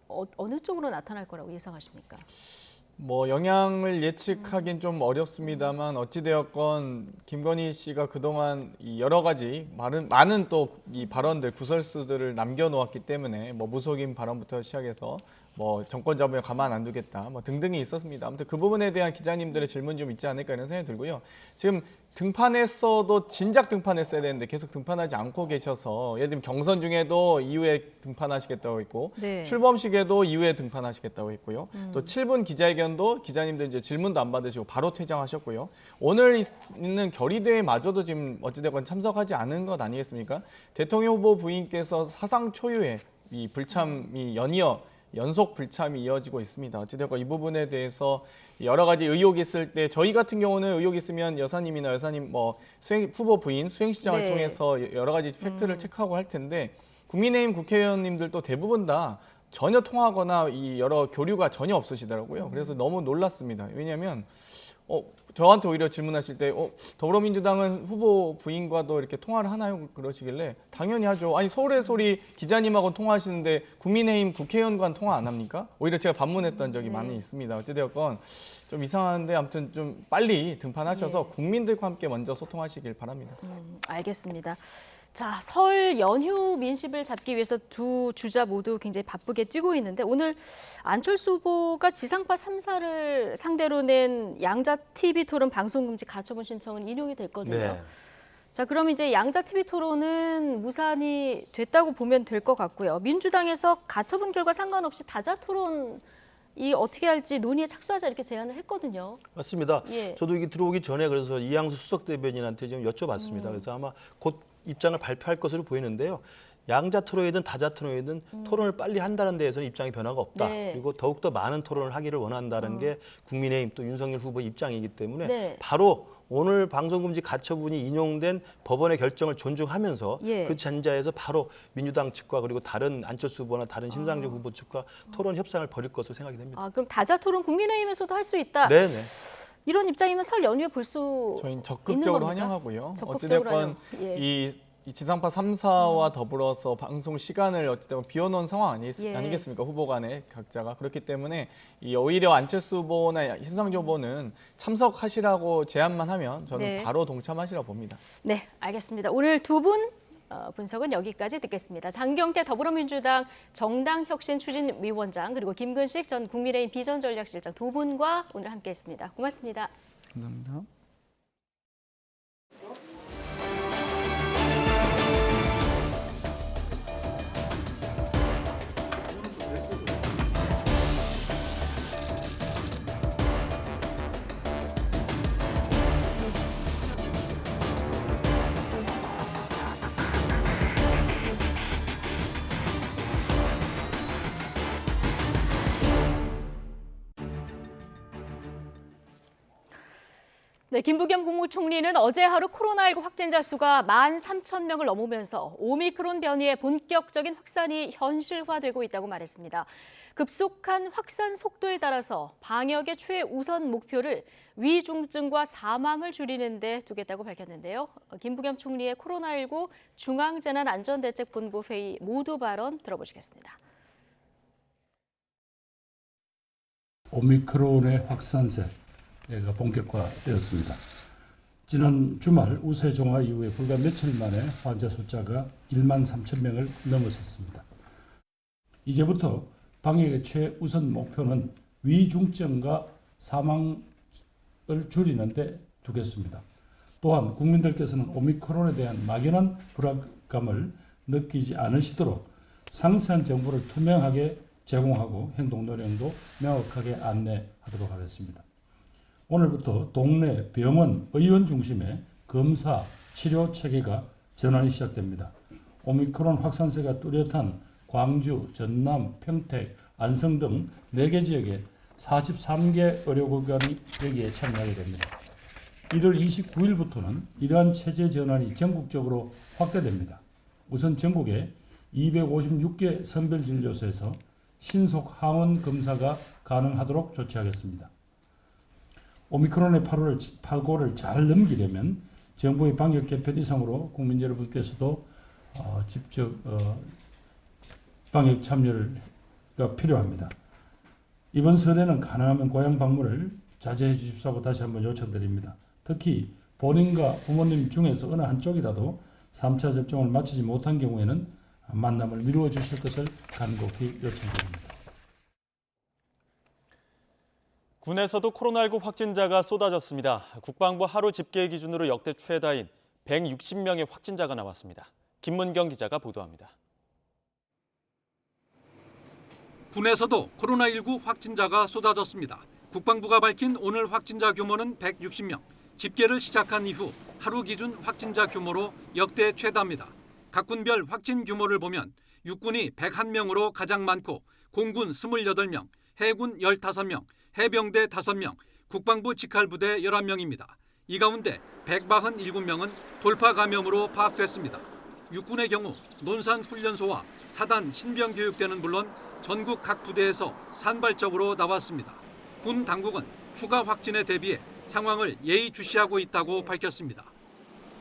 어느 쪽으로 나타날 거라고 예상하십니까? 뭐 영향을 예측하긴 좀 어렵습니다만 어찌되었건 김건희 씨가 그동안 이 여러 가지 많은 또 이 발언들 구설수들을 남겨놓았기 때문에 뭐 무속인 발언부터 시작해서 뭐 정권 잡으면 가만 안 두겠다 뭐 등등이 있었습니다. 아무튼 그 부분에 대한 기자님들의 질문이 좀 있지 않을까 이런 생각이 들고요. 지금 등판했어도 진작 등판했어야 되는데 계속 등판하지 않고 계셔서 예를 들면 경선 중에도 이후에 등판하시겠다고 했고 네. 출범식에도 이후에 등판하시겠다고 했고요. 또 7분 기자회견도 기자님들 이제 질문도 안 받으시고 바로 퇴장하셨고요. 오늘 있는 결의대회마저도 지금 어찌됐건 참석하지 않은 것 아니겠습니까? 대통령 후보 부인께서 사상 초유의 이 불참이 연속 불참이 이어지고 있습니다. 어찌됐건 이 부분에 대해서 여러 가지 의혹이 있을 때 저희 같은 경우는 의혹이 있으면 여사님이나 여사님 뭐 후보 부인 수행시장을 네. 통해서 여러 가지 팩트를 체크하고 할 텐데 국민의힘 국회의원님들도 대부분 다 전혀 통화하거나 이 여러 교류가 전혀 없으시더라고요. 그래서 너무 놀랐습니다. 왜냐하면 저한테 오히려 질문하실 때 더불어민주당은 후보 부인과도 이렇게 통화를 하나요? 그러시길래 당연히 하죠. 아니 서울의 소리 기자님하고 통화하시는데 국민의힘 국회의원과는 통화 안 합니까? 오히려 제가 반문했던 적이 많이 있습니다. 어찌되었건 좀 이상한데 아무튼 좀 빨리 등판하셔서 국민들과 함께 먼저 소통하시길 바랍니다. 알겠습니다. 자, 설 연휴 민심을 잡기 위해서 두 주자 모두 굉장히 바쁘게 뛰고 있는데 오늘 안철수 후보가 지상파 3사를 상대로 낸 양자 TV 토론 방송 금지 가처분 신청은 인용이 됐거든요. 네. 자, 그럼 이제 양자 TV 토론은 무산이 됐다고 보면 될 것 같고요. 민주당에서 가처분 결과 상관없이 다자 토론 이 어떻게 할지 논의에 착수하자 이렇게 제안을 했거든요. 맞습니다. 예. 저도 이게 들어오기 전에 그래서 이양수 수석 대변인한테 지금 여쭤봤습니다. 그래서 아마 곧 입장을 발표할 것으로 보이는데요. 양자 토론이든 다자 토론이든 토론을 빨리 한다는 데에서는 입장이 변화가 없다. 네. 그리고 더욱더 많은 토론을 하기를 원한다는 게 국민의힘 또 윤석열 후보의 입장이기 때문에 네. 바로 오늘 방송금지 가처분이 인용된 법원의 결정을 존중하면서 예. 그 전자에서 바로 민주당 측과 그리고 다른 안철수 후보나 다른 심상정 후보 측과 토론 협상을 벌일 것으로 생각이 됩니다. 아, 그럼 다자 토론 국민의힘에서도 할 수 있다. 네네. 이런 입장이면 설 연휴에 볼 수 저희는 있는 적극적으로 겁니까? 환영하고요. 적극적으로 어찌됐건 예. 이 지상파 3사와 더불어서 방송 시간을 어찌됐건 비워놓은 상황 예. 아니겠습니까? 후보 간에 각자가. 그렇기 때문에 오히려 안철수 후보나 심상정 후보는 참석하시라고 제안만 하면 저는 네. 바로 동참하시라고 봅니다. 네, 알겠습니다. 오늘 두 분 분석은 여기까지 듣겠습니다. 장경태 더불어민주당 정당혁신추진위원장 그리고 김근식 전 국민의힘 비전전략실장 두 분과 오늘 함께했습니다. 고맙습니다. 감사합니다. 네, 김부겸 국무총리는 어제 하루 코로나19 확진자 수가 13,000명을 넘으면서 오미크론 변이의 본격적인 확산이 현실화되고 있다고 말했습니다. 급속한 확산 속도에 따라서 방역의 최우선 목표를 위중증과 사망을 줄이는 데 두겠다고 밝혔는데요. 김부겸 총리의 코로나19 중앙재난안전대책본부 회의 모두 발언 들어보시겠습니다. 오미크론의 확산세가 본격화되었습니다. 지난 주말 우세종화 이후에 불과 며칠 만에 환자 숫자가 1만 3천 명을 넘어섰습니다. 이제부터 방역의 최우선 목표는 위중증과 사망을 줄이는 데 두겠습니다. 또한 국민들께서는 오미크론에 대한 막연한 불안감을 느끼지 않으시도록 상세한 정보를 투명하게 제공하고 행동 노령도 명확하게 안내하도록 하겠습니다. 오늘부터 동네, 병원, 의원 중심의 검사, 치료 체계가 전환이 시작됩니다. 오미크론 확산세가 뚜렷한 광주, 전남, 평택, 안성 등 4개 지역에 43개 의료기관이 여기에 참여하게 됩니다. 1월 29일부터는 이러한 체제 전환이 전국적으로 확대됩니다. 우선 전국에 256개 선별진료소에서 신속 항원 검사가 가능하도록 조치하겠습니다. 오미크론의 파고를 잘 넘기려면 정부의 방역 개편 이상으로 국민 여러분께서도 직접 방역 참여가 필요합니다. 이번 설에는 가능하면 고향 방문을 자제해 주십사고 다시 한번 요청드립니다. 특히 본인과 부모님 중에서 어느 한쪽이라도 3차 접종을 마치지 못한 경우에는 만남을 미루어 주실 것을 간곡히 요청드립니다. 군에서도 코로나19 확진자가 쏟아졌습니다. 국방부 하루 집계 기준으로 역대 최다인 160명의 확진자가 나왔습니다. 김문경 기자가 보도합니다. 군에서도 코로나19 확진자가 쏟아졌습니다. 국방부가 밝힌 오늘 확진자 규모는 160명. 집계를 시작한 이후 하루 기준 확진자 규모로 역대 최다입니다. 각 군별 확진 규모를 보면 육군이 101명으로 가장 많고 공군 28명, 해군 15명, 해병대 5명, 국방부 직할부대 11명입니다. 이 가운데 147명은 돌파 감염으로 파악됐습니다. 육군의 경우 논산훈련소와 사단 신병교육대는 물론 전국 각 부대에서 산발적으로 나왔습니다. 군 당국은 추가 확진에 대비해 상황을 예의주시하고 있다고 밝혔습니다.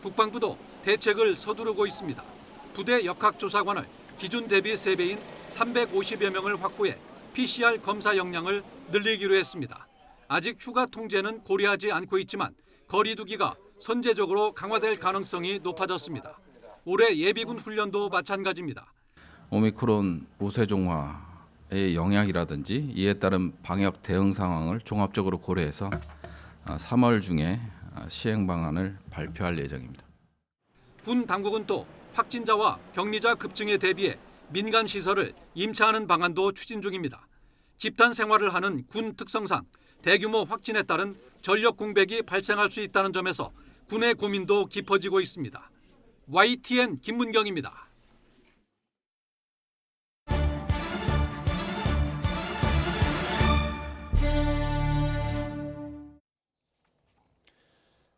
국방부도 대책을 서두르고 있습니다. 부대 역학조사관을 기준 대비 3배인 350여 명을 확보해 PCR 검사 역량을 늘리기로 했습니다. 아직 추가 통제는 고려하지 않고 있지만 거리 두기가 선제적으로 강화될 가능성이 높아졌습니다. 올해 예비군 훈련도 마찬가지입니다. 오미크론 우세종화의 영향이라든지 이에 따른 방역 대응 상황을 종합적으로 고려해서 3월 중에 시행 방안을 발표할 예정입니다. 군 당국은 또 확진자와 격리자 급증에 대비해 민간 시설을 임차하는 방안도 추진 중입니다. 집단 생활을 하는 군 특성상 대규모 확진에 따른 전력 공백이 발생할 수 있다는 점에서 군의 고민도 깊어지고 있습니다. YTN 김문경입니다.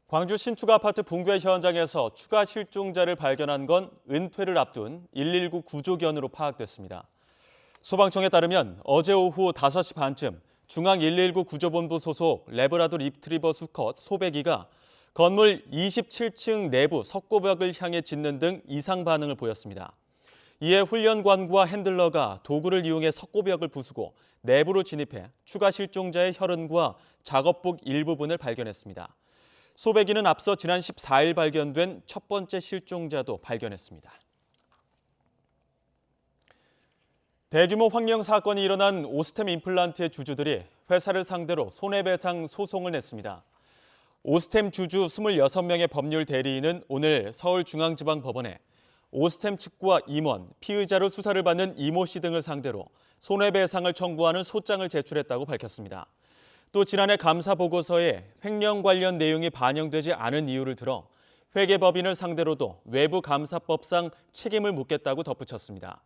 광주 신축 아파트 붕괴 현장에서 추가 실종자를 발견한 건 은퇴를 앞둔 119 구조견으로 파악됐습니다. 소방청에 따르면 어제 오후 5시 반쯤 중앙 119 구조본부 소속 레브라도 리트리버 수컷 소배기가 건물 27층 내부 석고벽을 향해 짖는 등 이상 반응을 보였습니다. 이에 훈련관과 핸들러가 도구를 이용해 석고벽을 부수고 내부로 진입해 추가 실종자의 혈흔과 작업복 일부분을 발견했습니다. 소배기는 앞서 지난 14일 발견된 첫 번째 실종자도 발견했습니다. 대규모 횡령 사건이 일어난 오스템 임플란트의 주주들이 회사를 상대로 손해배상 소송을 냈습니다. 오스템 주주 26명의 법률 대리인은 오늘 서울중앙지방법원에 오스템 측과 임원, 피의자로 수사를 받는 이모 씨 등을 상대로 손해배상을 청구하는 소장을 제출했다고 밝혔습니다. 또 지난해 감사 보고서에 횡령 관련 내용이 반영되지 않은 이유를 들어 회계법인을 상대로도 외부 감사법상 책임을 묻겠다고 덧붙였습니다.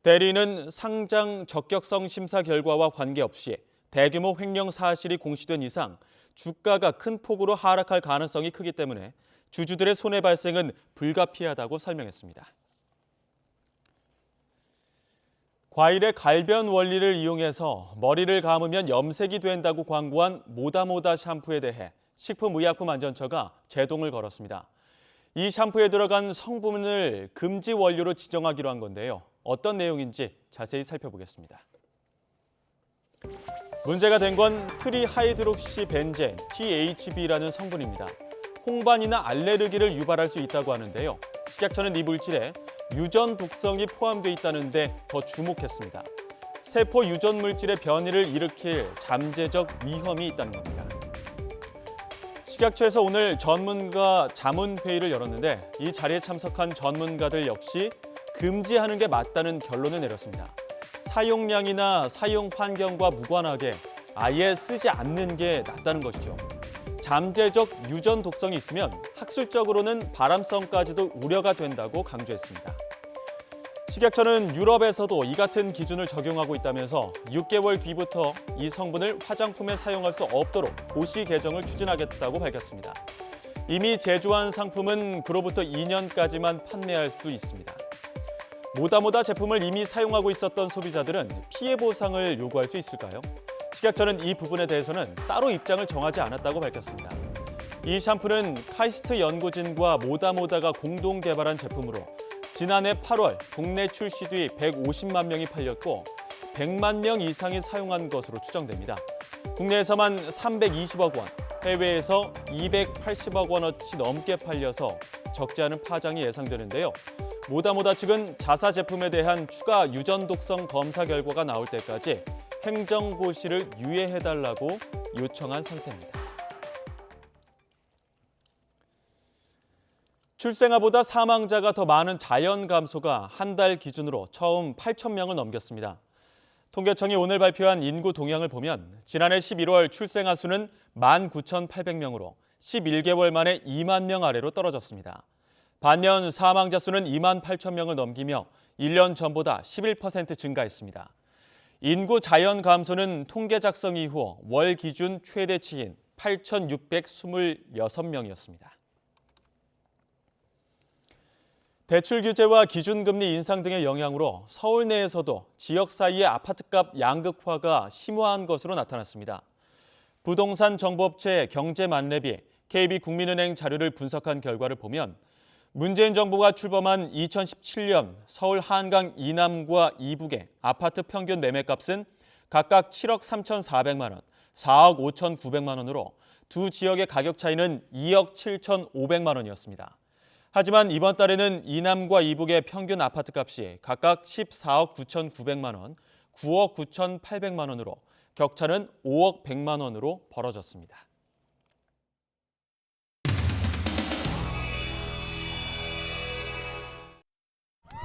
대리인은 상장 적격성 심사 결과와 관계없이 대규모 횡령 사실이 공시된 이상 주가가 큰 폭으로 하락할 가능성이 크기 때문에 주주들의 손해 발생은 불가피하다고 설명했습니다. 과일의 갈변 원리를 이용해서 머리를 감으면 염색이 된다고 광고한 모다모다 샴푸에 대해 식품의약품안전처가 제동을 걸었습니다. 이 샴푸에 들어간 성분을 금지 원료로 지정하기로 한 건데요. 어떤 내용인지 자세히 살펴보겠습니다. 문제가 된 건 트리하이드록시 벤젠, THB라는 성분입니다. 홍반이나 알레르기를 유발할 수 있다고 하는데요. 식약처는 이 물질에 유전 독성이 포함되어 있다는데 더 주목했습니다. 세포 유전 물질의 변이를 일으킬 잠재적 위험이 있다는 겁니다. 식약처에서 오늘 전문가 자문회의를 열었는데 이 자리에 참석한 전문가들 역시 금지하는 게 맞다는 결론을 내렸습니다. 사용량이나 사용 환경과 무관하게 아예 쓰지 않는 게 낫다는 것이죠. 잠재적 유전 독성이 있으면 학술적으로는 발암성까지도 우려가 된다고 강조했습니다. 식약처는 유럽에서도 이 같은 기준을 적용하고 있다면서 6개월 뒤부터 이 성분을 화장품에 사용할 수 없도록 고시 개정을 추진하겠다고 밝혔습니다. 이미 제조한 상품은 그로부터 2년까지만 판매할 수 있습니다. 모다모다 제품을 이미 사용하고 있었던 소비자들은 피해 보상을 요구할 수 있을까요? 식약처는 이 부분에 대해서는 따로 입장을 정하지 않았다고 밝혔습니다. 이 샴푸는 카이스트 연구진과 모다모다가 공동 개발한 제품으로 지난해 8월 국내 출시 뒤 150만 명이 팔렸고 100만 명 이상이 사용한 것으로 추정됩니다. 국내에서만 320억 원, 해외에서 280억 원어치 넘게 팔려서 적지 않은 파장이 예상되는데요. 모다모다 측은 자사 제품에 대한 추가 유전 독성 검사 결과가 나올 때까지 행정고시를 유예해달라고 요청한 상태입니다. 출생아보다 사망자가 더 많은 자연 감소가 한 달 기준으로 처음 8천 명을 넘겼습니다. 통계청이 오늘 발표한 인구 동향을 보면 지난해 11월 출생아 수는 19,800명으로 11개월 만에 2만 명 아래로 떨어졌습니다. 반면 사망자 수는 2만 8천 명을 넘기며 1년 전보다 11% 증가했습니다. 인구 자연 감소는 통계 작성 이후 월 기준 최대치인 8,626명이었습니다. 대출 규제와 기준금리 인상 등의 영향으로 서울 내에서도 지역 사이의 아파트값 양극화가 심화한 것으로 나타났습니다. 부동산 정보업체 경제만렙이 KB국민은행 자료를 분석한 결과를 보면 문재인 정부가 출범한 2017년 서울 한강 이남과 이북의 아파트 평균 매매값은 각각 7억 3,400만 원, 4억 5,900만 원으로 두 지역의 가격 차이는 2억 7,500만 원이었습니다. 하지만 이번 달에는 이남과 이북의 평균 아파트값이 각각 14억 9,900만 원, 9억 9,800만 원으로 격차는 5억 100만 원으로 벌어졌습니다.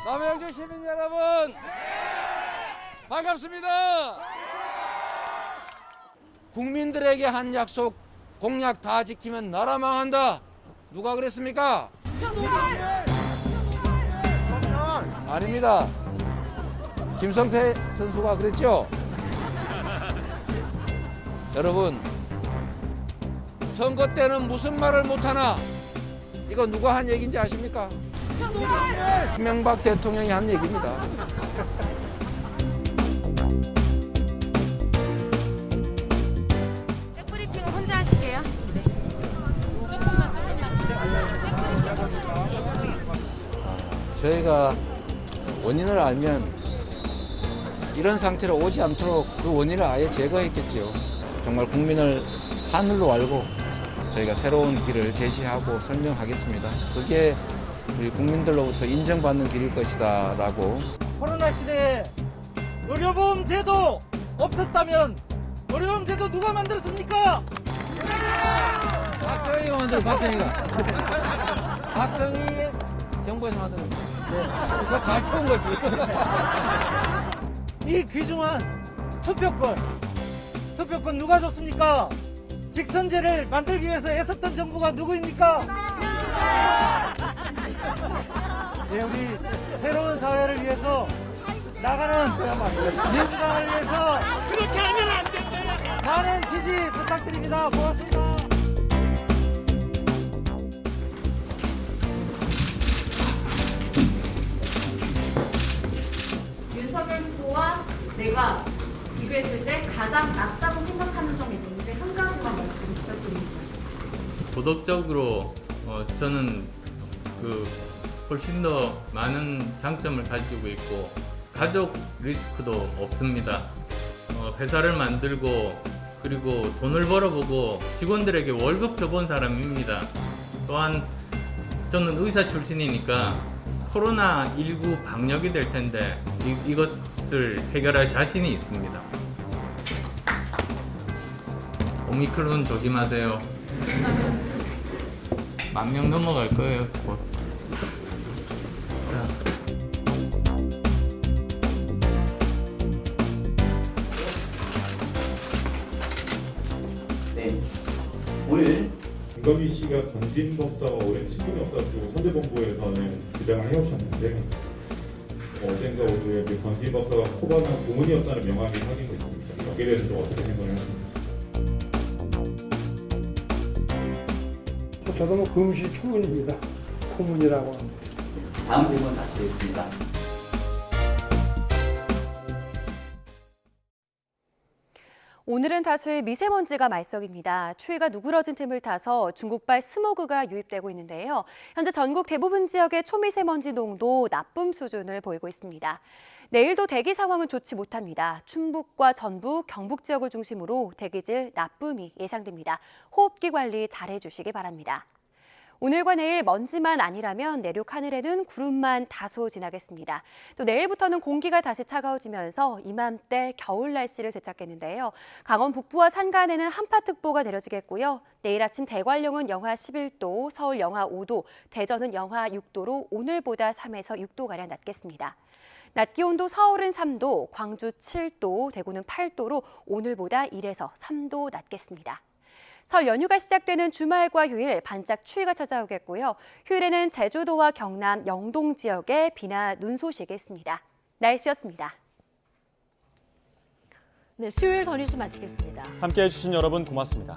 남양주 시민 여러분, 반갑습니다. 국민들에게 한 약속, 공약 다 지키면 나라 망한다. 누가 그랬습니까? 아닙니다. 김성태 선수가 그랬죠? 여러분, 선거 때는 무슨 말을 못하나? 이거 누가 한 얘기인지 아십니까? 이명박 대통령이 한 얘기입니다. 백브리핑은 혼자 하실게요. 저희가 원인을 알면 이런 상태로 오지 않도록 그 원인을 아예 제거했겠지요. 정말 국민을 하늘로 알고 저희가 새로운 길을 제시하고 설명하겠습니다. 그게 우리 국민들로부터 인정받는 길일 것이다라고. 코로나 시대에 의료보험 제도 없었다면 의료보험 제도 누가 만들었습니까? 박정희가 만들어, 박정희가. 박정희 정부에서 만드는 거. 그거 잘 푼 거지. 이 귀중한 투표권 누가 줬습니까? 직선제를 만들기 위해서 애썼던 정부가 누구입니까? 네, 우리 새로운 사회를 위해서 나가는 민주당을 위해서 그렇게 하면 안 된다. 많은 지지 부탁드립니다. 고맙습니다. 윤석열 후보와 내가 비교했을 때 가장 낫다고 생각하는 점이 있는데 한 가지만 말씀 부탁드립니다. 도덕적으로 저는 훨씬 더 많은 장점을 가지고 있고 가족 리스크도 없습니다. 회사를 만들고 그리고 돈을 벌어보고 직원들에게 월급 줘본 사람입니다. 또한 저는 의사 출신이니까 코로나19 방역이 될 텐데 이것을 해결할 자신이 있습니다. 오미크론 조심하세요. 10,000명 넘어갈 거예요, 곧. 네. 오늘 김건희 씨가 건진 법사와 오랜 친분이 없다고 선대본부에서는 주장을 해오셨는데 어젠가 오후에 건진 법사가 코바나 고문이었다는 명함이 확인돼 있습니다. 여기에 대해서 어떻게 생각을 하십니까? 저도 뭐 금시 초문입니다. 고문이라고 합니다. 다음 질문 답드리겠습니다. 오늘은 다시 미세먼지가 말썽입니다. 추위가 누그러진 틈을 타서 중국발 스모그가 유입되고 있는데요. 현재 전국 대부분 지역의 초미세먼지 농도 나쁨 수준을 보이고 있습니다. 내일도 대기 상황은 좋지 못합니다. 충북과 전북, 경북 지역을 중심으로 대기질 나쁨이 예상됩니다. 호흡기 관리 잘해 주시기 바랍니다. 오늘과 내일 먼지만 아니라면 내륙 하늘에는 구름만 다소 지나겠습니다. 또 내일부터는 공기가 다시 차가워지면서 이맘때 겨울 날씨를 되찾겠는데요. 강원 북부와 산간에는 한파특보가 내려지겠고요. 내일 아침 대관령은 영하 11도, 서울 영하 5도, 대전은 영하 6도로 오늘보다 3에서 6도가량 낮겠습니다. 낮 기온도 서울은 3도, 광주 7도, 대구는 8도로 오늘보다 1에서 3도 낮겠습니다. 설 연휴가 시작되는 주말과 휴일 반짝 추위가 찾아오겠고요. 휴일에는 제주도와 경남, 영동 지역에 비나 눈 소식이 있습니다. 날씨였습니다. 네, 수요일 더 뉴스 마치겠습니다. 함께해 주신 여러분 고맙습니다.